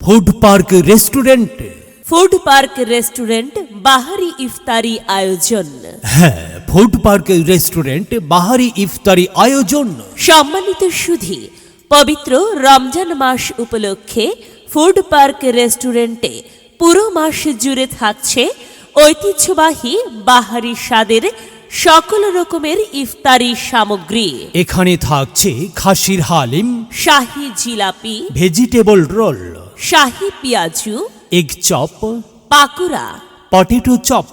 Food park restaurant. Food park restaurant বাহারি ইফতারি আয়োজন। হ্যাঁ, ফুড পার্ক রেস্টুরেন্ট বাহারি ইফতারি আয়োজন। সম্মানিত সুধী, পবিত্র রমজান মাস উপলক্ষে ফুড পার্ক রেস্টুরেন্টে পুরো মাস জুড়ে থাকছে ঐতিহ্যবাহী বাহারি স্বাদের সকল রকমের ইফতারি সামগ্রী। এখানে থাকছে খাসির হালিম, শাহী জিলাপি, ভেজিটেবল রোল, শাহী পেঁয়াজু, egg chop, pakora, potato chop,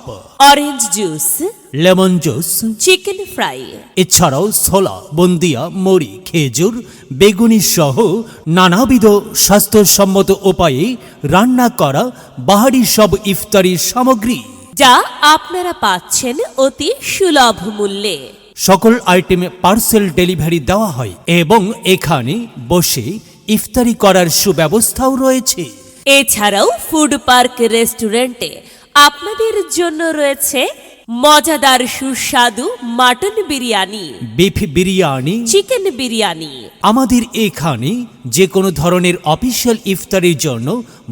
orange juice, lemon juice, chicken fry. এছাড়াও ছোলা, বুন্দিয়া, মুড়ি, খেজুর, বেগুনি সহ নানাবিধ স্বাস্থ্যসম্মত উপায়ে রান্না করা বাহারি সব ইফতারি সামগ্রী, যা আপনারা পাচ্ছেন অতি সুলভ মূল্যে। সকল আইটেমে পার্সেল ডেলিভারি দেওয়া হয় এবং এখানে বসে ইফতারি করার সুব্যবস্থাও রয়েছে। এছাড়াও ফুড পার্ক রেস্টুরেন্টে আপনাদের জন্য রয়েছে মজাদার সুস্বাদু mutton biryani, beef biryani, chicken biryani. আমাদের এখানে যে কোনো ধরনের অফিসিয়াল ইফতারির জন্য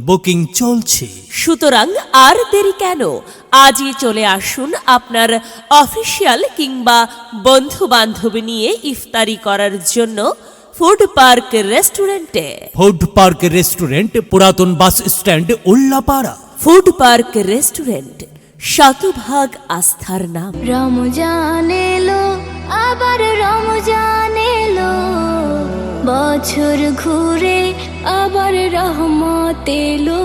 বুকিং চলছে। সুতরাং আর দেরি কেন, আজই চলে আসুন আপনার অফিসিয়াল কিংবা বন্ধু বান্ধবী নিয়ে ইফতারি করার জন্য ফুড পার্ক রেস্টুরেন্টে। ফুড পার্ক রেস্টুরেন্ট, পুরাতন bus stand, Ullapara. Food park restaurant, শতভাগ আস্থার নাম। রমজান এলো, আবার রমজান এলো, বছর ঘুরে আবার রহমত এলো।